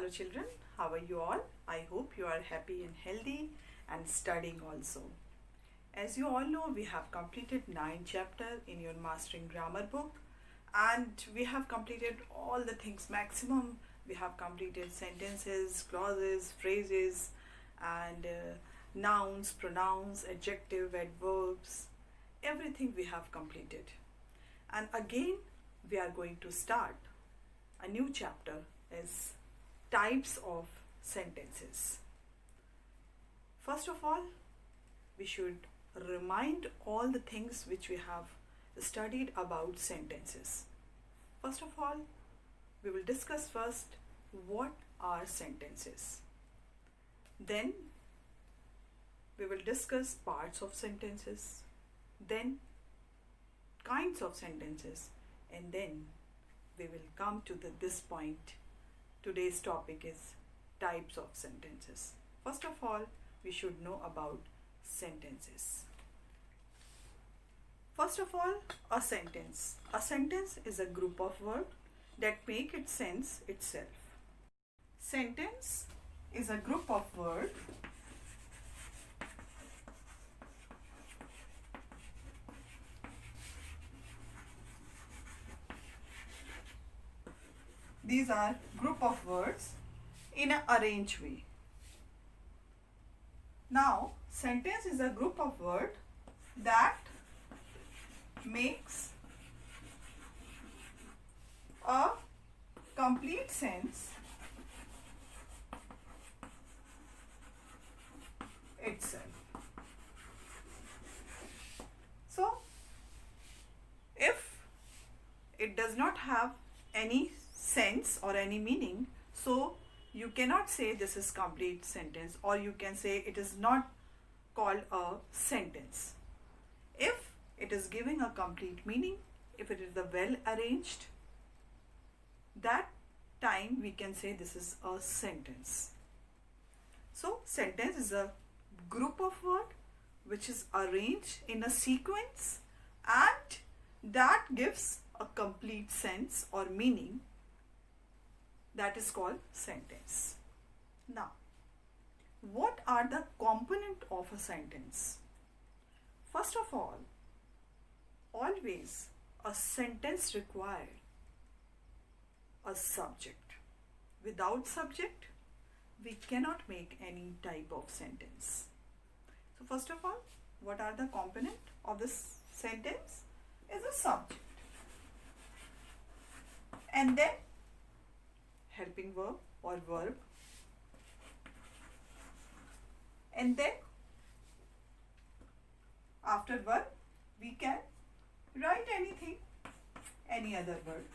Hello children, how are you all? I hope you are happy and healthy and studying also. As you all know, we have completed 9 chapters in your Mastering Grammar book, and we have completed all the things maximum. We have completed sentences, clauses, phrases, and nouns, pronouns, adjective, adverbs, everything we have completed. And again, we are going to start a new chapter as types of sentences. First of all, we should remind all the things which we have studied about sentences. First of all, we will discuss first what are sentences. Then we will discuss parts of sentences, then kinds of sentences, and then we will come to this point. Today's topic is types of sentences. First of all, we should know about sentences. First of all, a sentence. A sentence is a group of words that make its sense itself. Sentence is a group of words These are group of words in an arranged way. Now, sentence is a group of words that makes a complete sense itself. So, if it does not have any sense or any meaning, so you cannot say this is complete sentence, or you can say it is not called a sentence. If it is giving a complete meaning, if it is well arranged, that time we can say this is a sentence. So sentence is a group of words which is arranged in a sequence and that gives a complete sense or meaning. That is called sentence. Now, what are the components of a sentence? First of all, always a sentence requires a subject. Without subject, we cannot make any type of sentence. So first of all, what are the components of this sentence? Is a subject. And then helping verb or verb, and then after verb we can write anything, any other word.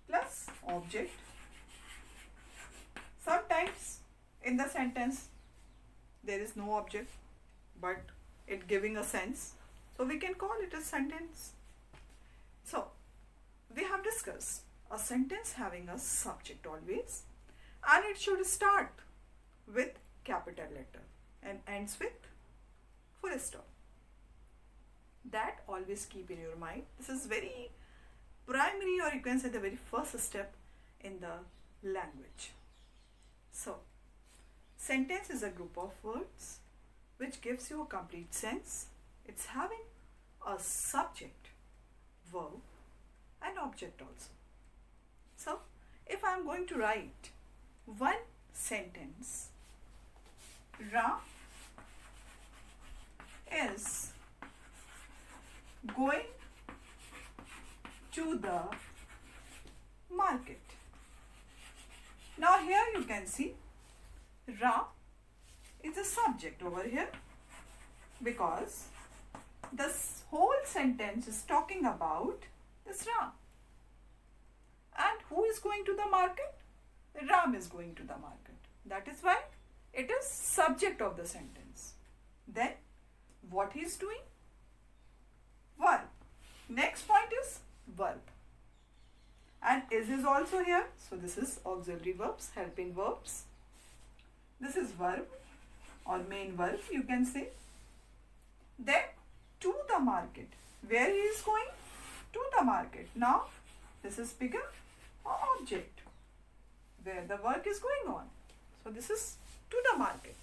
Plus object. Sometimes in the sentence there is no object but it giving a sense, so we can call it a sentence. So, we have discussed a sentence having a subject always, and it should start with capital letter and ends with full stop. That always keep in your mind. This is very primary, or you can say the very first step in the language. So, sentence is a group of words which gives you a complete sense. It's having a subject, verb and object also. So, if I am going to write one sentence, Ram is going to the market. Now here you can see Ram is a subject over here because this whole sentence is talking about this Ram. And who is going to the market? Ram is going to the market. That is why it is subject of the sentence. Then what he is doing? Verb. Next point is verb. And is also here. So this is auxiliary verbs, helping verbs. This is verb or main verb you can say. Then to the market. Where he is going? to the market. Now this is become an object where the work is going on. So this is to the market.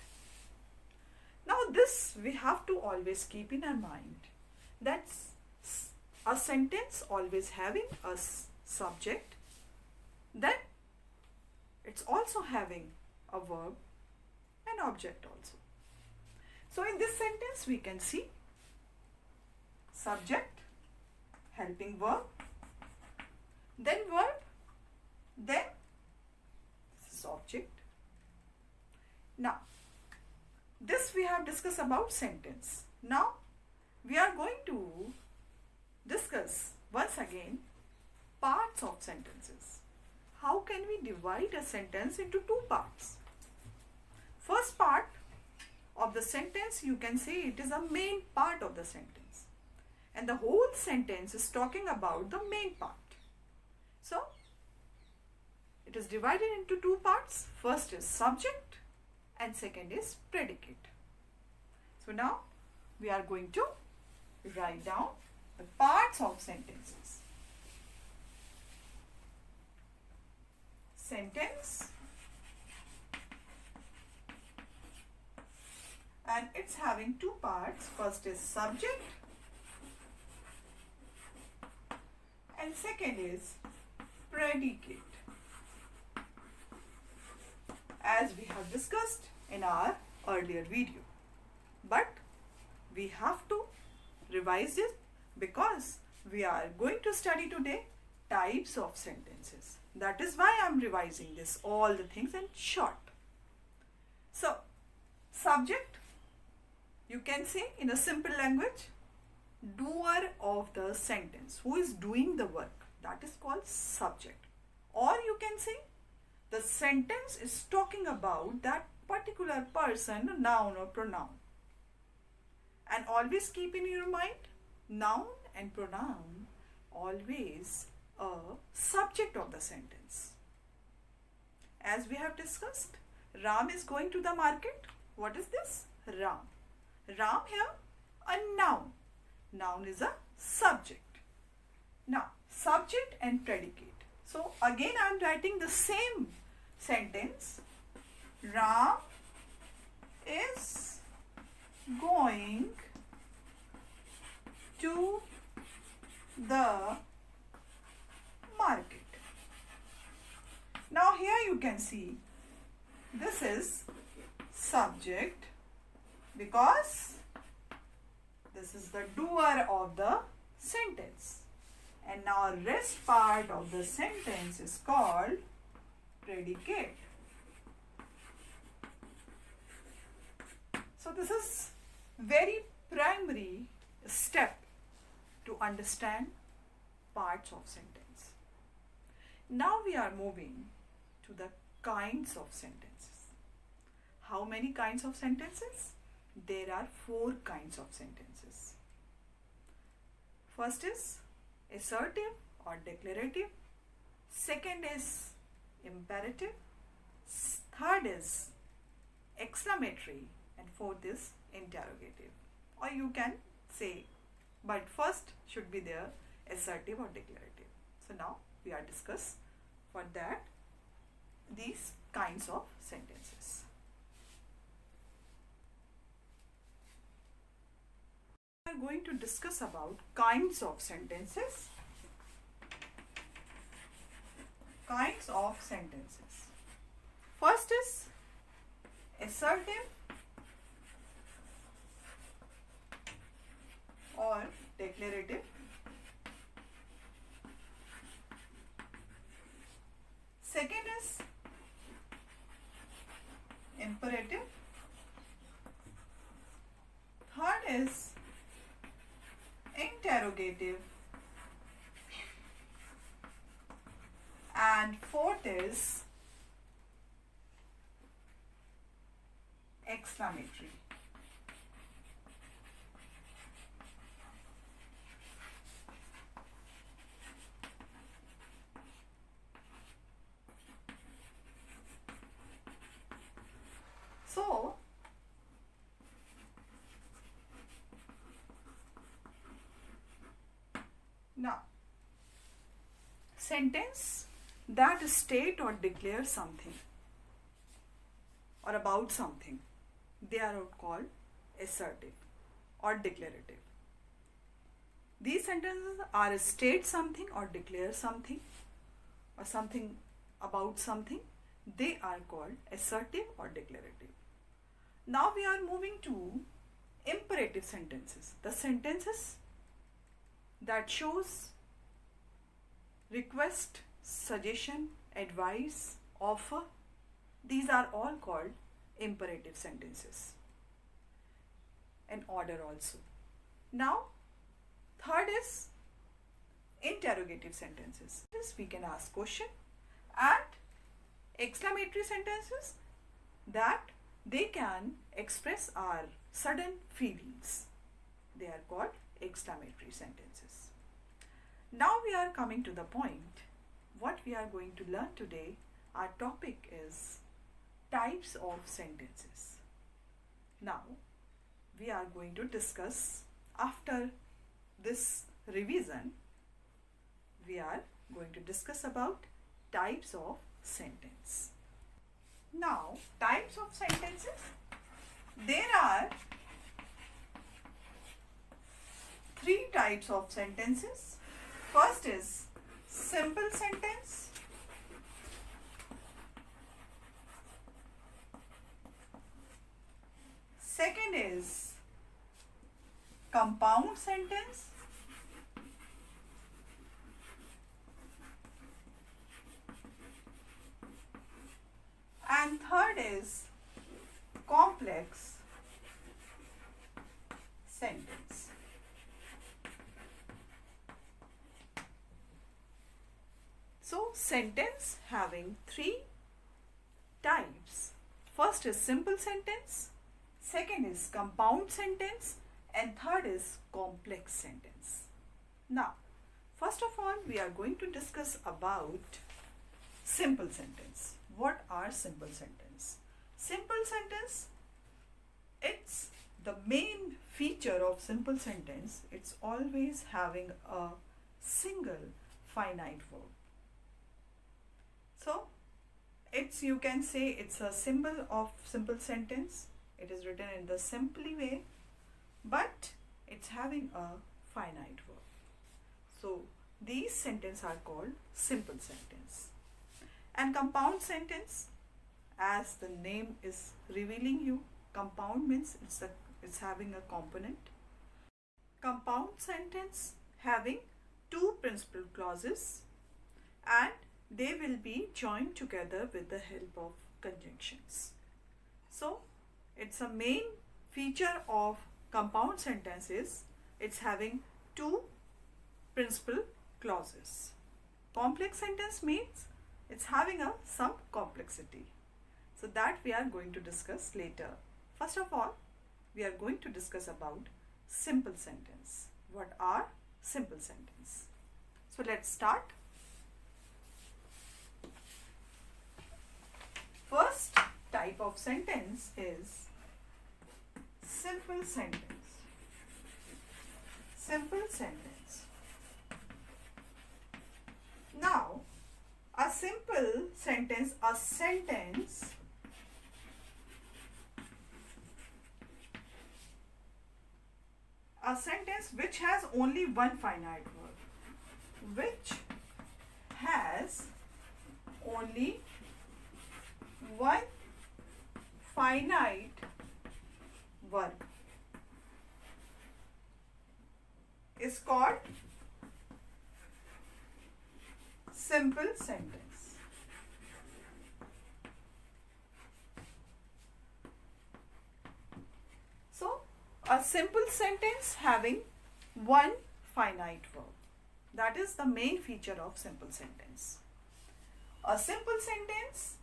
Now this we have to always keep in our mind. That's a sentence always having a subject. Then it's also having a verb and object also. So in this sentence we can see subject, helping verb, then verb, then this is object. Now this we have discussed about sentence. Now we are going to discuss once again parts of sentences. How can we divide a sentence into two parts? First part of the sentence, you can say it is a main part of the sentence. And the whole sentence is talking about the main part. So, it is divided into two parts. First is subject and second is predicate. So, now we are going to write down the parts of sentences. Sentence, and it's having two parts. First is subject and second is predicate, as we have discussed in our earlier video. But we have to revise it because we are going to study today types of sentences. That is why I am revising this, all the things in short. So, subject, you can say in a simple language, doer of the sentence, who is doing the work, that is called subject. Or you can say the sentence is talking about that particular person, noun or pronoun. And always keep in your mind, noun and pronoun always a subject of the sentence. As we have discussed, Ram is going to the market. What is this? Ram. Ram here, a noun. Noun is a subject. Now, subject and predicate. So, again I am writing the same sentence. Ram is going to the market. Now here you can see this is subject because this is the doer of the sentence, and now rest part of the sentence is called predicate. So this is very primary step to understand parts of sentence. Now we are moving to the kinds of sentences. How many kinds of sentences? There are 4 kinds of sentences. First is assertive or declarative. Second is imperative. Third is exclamatory. And fourth is interrogative. Or you can say, but first should be there assertive or declarative. So now we are discuss for that these kinds of sentences. We are going to discuss about kinds of sentences. Kinds of sentences. First is assertive or declarative. Second is imperative. Third is interrogative. And fourth is exclamatory. So, now sentence that state or declare something or about something, they are called assertive or declarative. These sentences are state something or declare something or something about something. They are called assertive or declarative. Now we are moving to imperative sentences. The sentences that shows request, suggestion, advice, offer. These are all called imperative sentences. And order also. Now, third is interrogative sentences. We can ask question, and exclamatory sentences that they can express our sudden feelings. They are called exclamatory sentences. Now we are coming to the point. What we are going to learn today, our topic is types of sentences. Now we are going to discuss, after this revision, we are going to discuss about types of sentence. Now, types of sentences, there are three types of sentences. First is simple sentence. Second is compound sentence. And third is complex sentence. So, sentence having three types. First is simple sentence, second is compound sentence, and third is complex sentence. Now, first of all, we are going to discuss about simple sentence. What are simple sentence? Simple sentence, it's the main feature of simple sentence. It's always having a single finite verb. So, you can say it's a symbol of simple sentence. It is written in the simply way, but it's having a finite verb. So, these sentences are called simple sentence. And compound sentence, as the name is revealing you, compound means it's having a component. Compound sentence having two principal clauses, and they will be joined together with the help of conjunctions. So, it's a main feature of compound sentences. It's having two principal clauses. Complex sentence means it's having some complexity. So that we are going to discuss later. First of all, we are going to discuss about simple sentence. What are simple sentence? So let's start. First type of sentence is simple sentence. Simple sentence. Now, a simple sentence, a sentence which has only one finite verb, which has only one finite verb, is called simple sentence. So, a simple sentence having one finite verb. That is the main feature of simple sentence. A simple sentence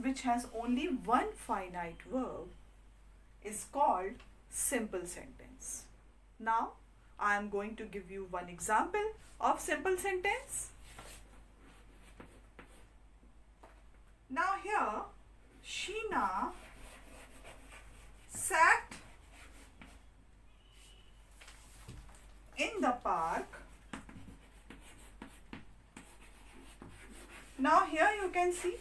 which has only one finite verb is called simple sentence. Now, I am going to give you one example of simple sentence. Now here, Sheena sat in the park Now here you can see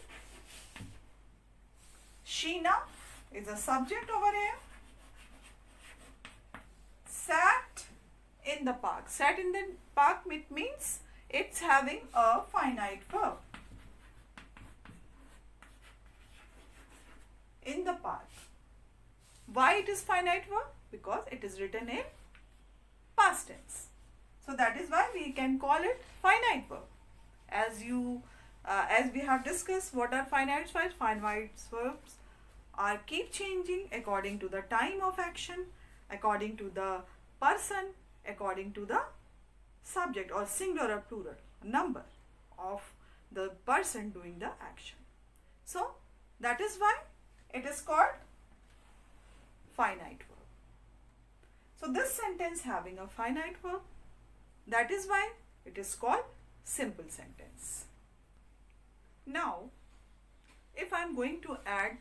Sheena is a subject over here. Sat in the park. Sat in the park, it means it's having a finite verb. In the park. Why it is finite verb? Because it is written in past tense. So that is why we can call it finite verb. As we have discussed, what are finite verbs? Finite verbs are keep changing according to the time of action, according to the person, according to the subject or singular or plural number of the person doing the action. So that is why it is called finite verb. So this sentence having a finite verb, that is why it is called simple sentence. Now, if I am going to add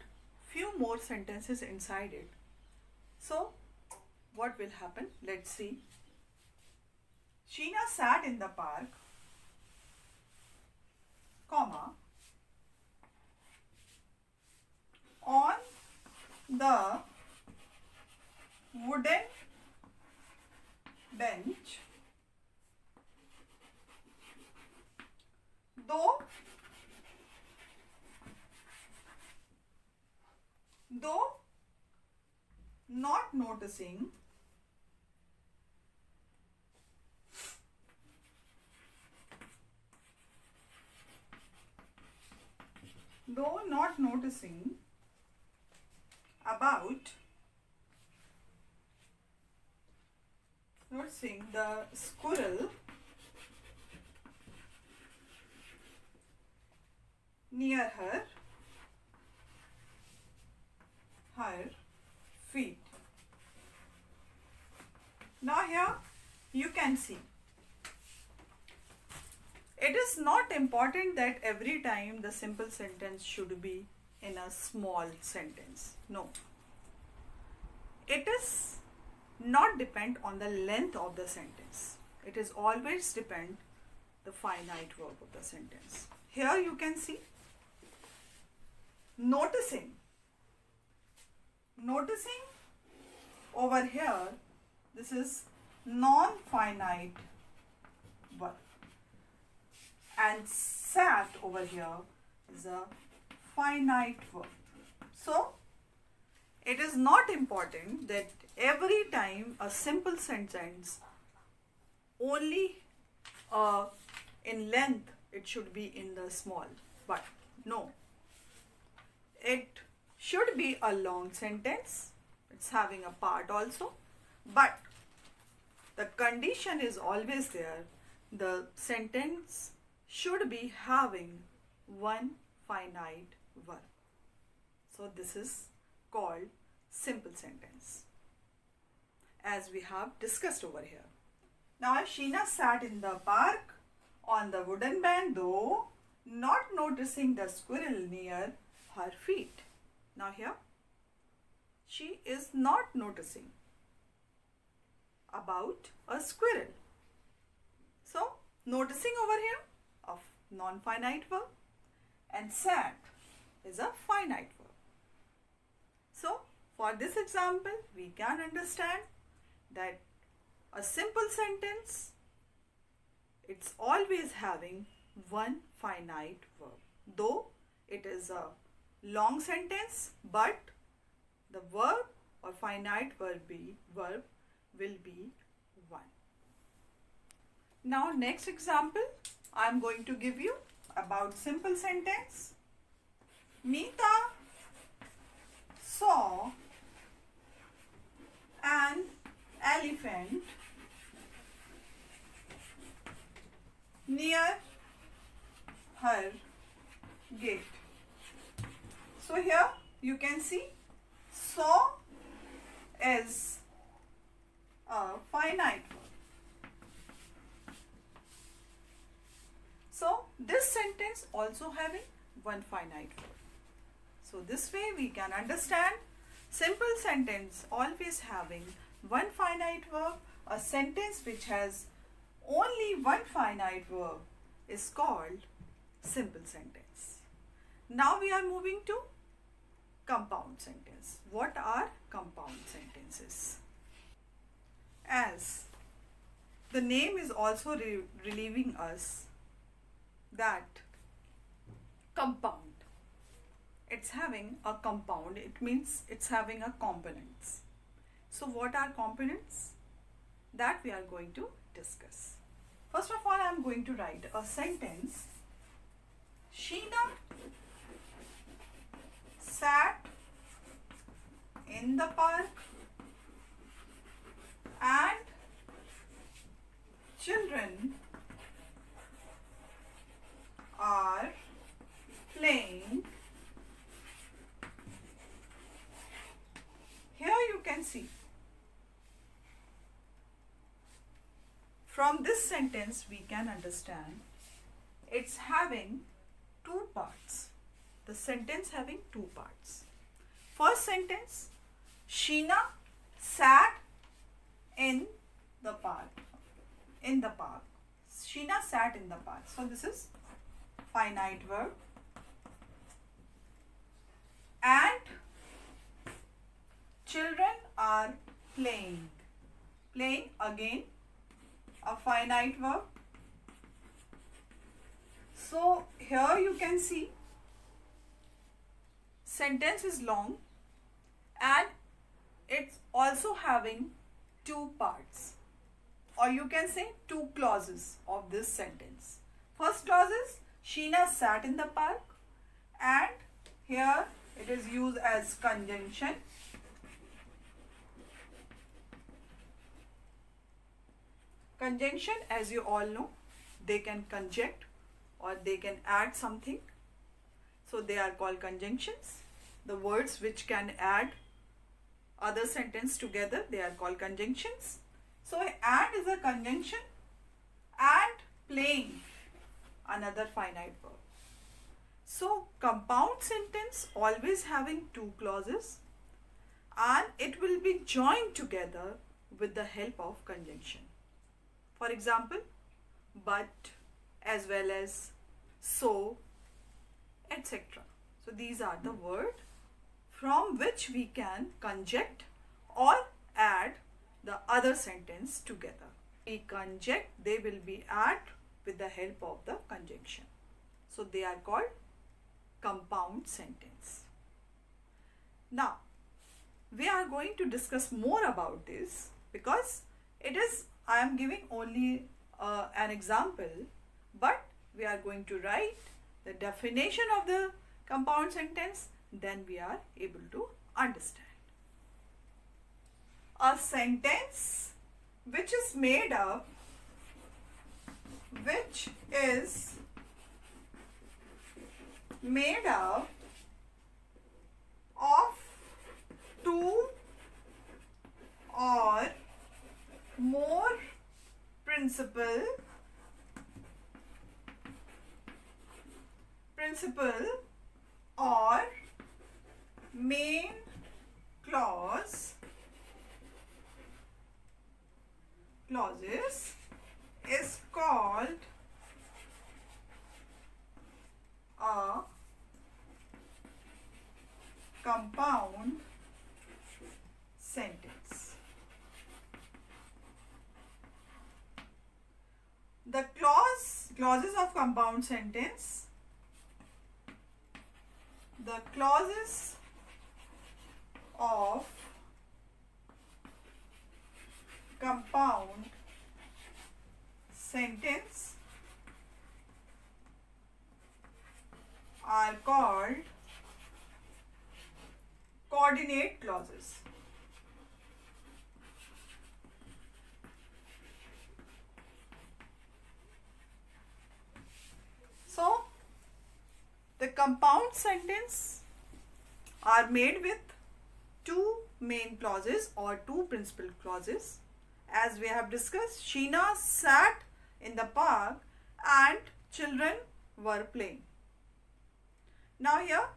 few more sentences inside it, so what will happen? Let's see. Sheena sat in the park, comma, on the wooden bench, though not noticing about noticing the squirrel near her feet. Now here you can see it is not important that every time the simple sentence should be in a small sentence. No. It is not depend on the length of the sentence. It is always depend the finite verb of the sentence. Here you can see noticing over here, this is non-finite verb, and sat over here is a finite verb. So it is not important that every time a simple sentence only in length it should be in the small, but no, it should be a long sentence. It's having a part also, but the condition is always there. The sentence should be having one finite verb. So this is called simple sentence, as we have discussed over here. Now Sheena sat in the park on the wooden bench, though not noticing the squirrel near her feet. Now here she is not noticing about a squirrel. So noticing over here of non-finite verb, and sat is a finite verb. So for this example we can understand that a simple sentence, it's always having one finite verb, though it is a long sentence, but the verb or finite verb will be one. Now next example I am going to give you about simple sentence. Meeta saw an elephant near her gate. So here you can see saw is a finite verb. So this sentence also having one finite verb. So this way we can understand simple sentence always having one finite verb. A sentence which has only one finite verb is called simple sentence. Now we are moving to compound sentence. What are compound sentences? As the name is also relieving us that compound, it's having a compound, it means it's having a components. So what are components? That we are going to discuss. First of all, I am going to write a sentence. Sheena sat in the park and children are playing. Here you can see, from this sentence we can understand it's having two parts. The sentence having two parts. First sentence, Sheena sat in the park. In the park. Sheena sat in the park. So this is finite verb. And children are playing. Playing, again a finite verb. So here you can see sentence is long and it's also having two parts, or you can say two clauses of this sentence. First clause is Sheena sat in the park, and here it is used as conjunction. Conjunction, as you all know, they can conjunct or they can add something. So they are called conjunctions. The words which can add other sentence together, they are called conjunctions. So and is a conjunction, and playing, another finite verb. So compound sentence always having two clauses, and it will be joined together with the help of conjunction. For example, but, as well as, so, etc. So these are the words from which we can conjunct or add the other sentence together. We conjunct, they will be added with the help of the conjunction. So they are called compound sentence. Now, we are going to discuss more about this because it is, I am giving only an example, but we are going to write the definition of the compound sentence, then we are able to understand. A sentence which is made up of two or more principal or main clauses is called a compound sentence. The clauses of compound sentence, the clauses of compound sentence are called coordinate clauses. So, the compound sentence are made with two main clauses or two principal clauses. As we have discussed, Sheena sat in the park and children were playing. Now here,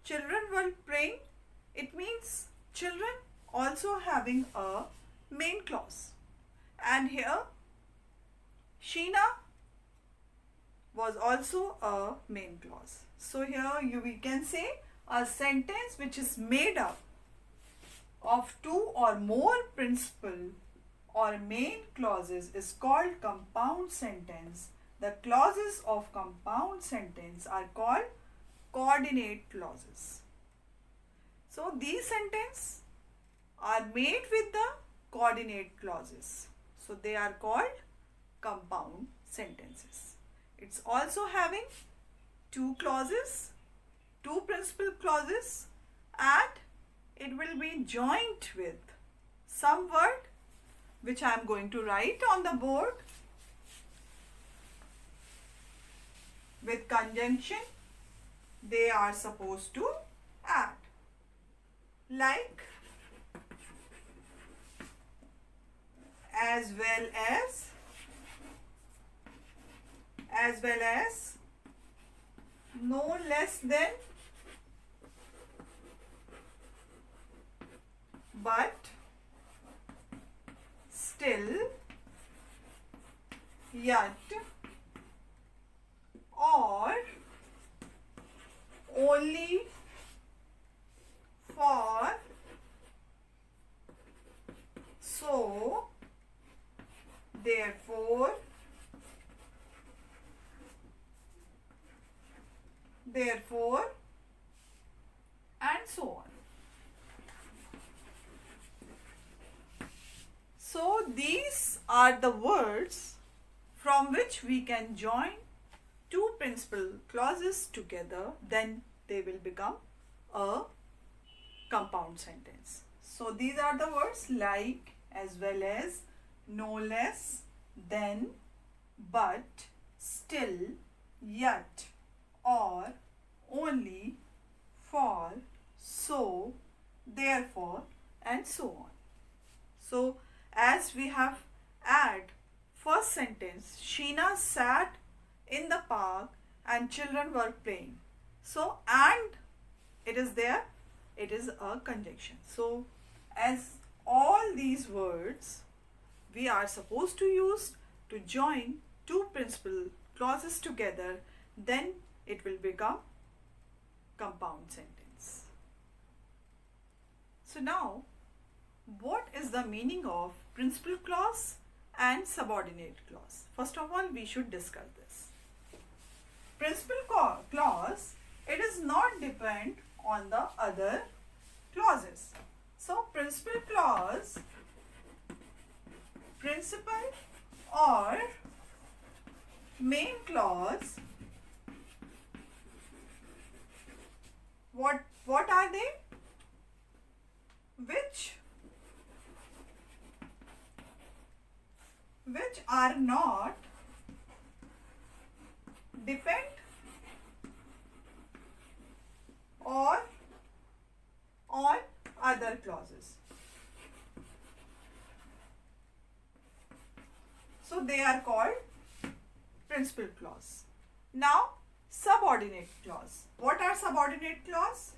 children were playing, it means children also having a main clause. And here, Sheena was also a main clause. So here we can say a sentence which is made up of two or more principal or main clauses is called compound sentence. The clauses of compound sentence are called coordinate clauses. So these sentences are made with the coordinate clauses. So they are called compound sentences. It's also having two clauses, two principal clauses, and it will be joined with some word which I am going to write on the board with conjunction they are supposed to add, like as well as, no less than, but, still, yet, or, only, for, so, therefore, and so on. So these are the words from which we can join two principal clauses together, then they will become a compound sentence. So these are the words like, as well as, no less than, but, still, yet, or, only, for, so, therefore, and so on. So as we have add first sentence, Sheena sat in the park and children were playing. So and it is there, it is a conjunction. So as all these words we are supposed to use to join two principal clauses together, then it will become compound sentence. So now, what is the meaning of principal clause and subordinate clause? First of all, we should discuss this. Principal clause, it does not depend on the other clauses. So principal clause, principal or main clause, what are they? Which are not depend or on other clauses. So they are called principal clause. Now subordinate clause. What are subordinate clause?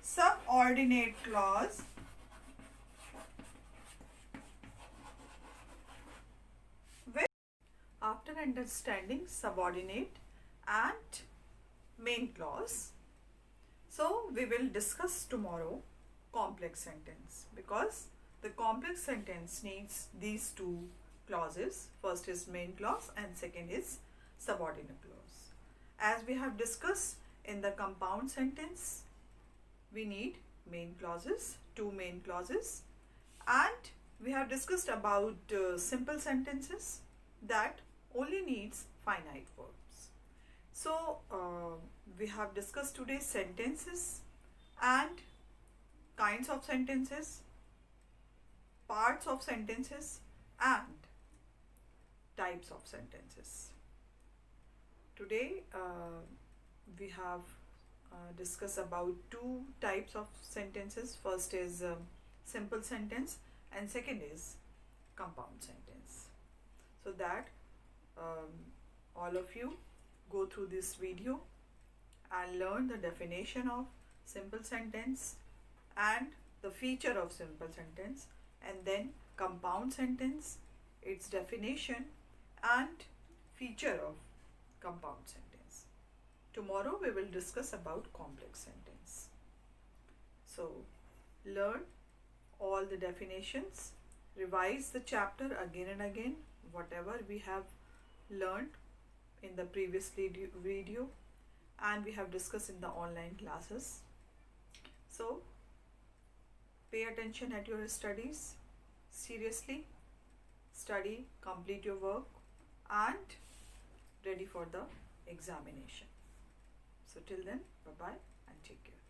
Subordinate clause with, after understanding subordinate and main clause, so we will discuss tomorrow complex sentence, because the complex sentence needs these two clauses. First is main clause and second is subordinate clause. As we have discussed in the compound sentence, we need main clauses, two main clauses, and we have discussed about simple sentences that only needs finite verbs. So we have discussed today sentences and kinds of sentences, parts of sentences, and types of sentences. Today we have discussed about two types of sentences. First is simple sentence and second is compound sentence. So that all of you go through this video and learn the definition of simple sentence and the feature of simple sentence, and then compound sentence, its definition and feature of compound sentence. Tomorrow we will discuss about complex sentence. So learn all the definitions, revise the chapter again and again, whatever we have learned in the previous video and we have discussed in the online classes. So pay attention at your studies, seriously study, complete your work and ready for the examination. So till then, bye bye and take care.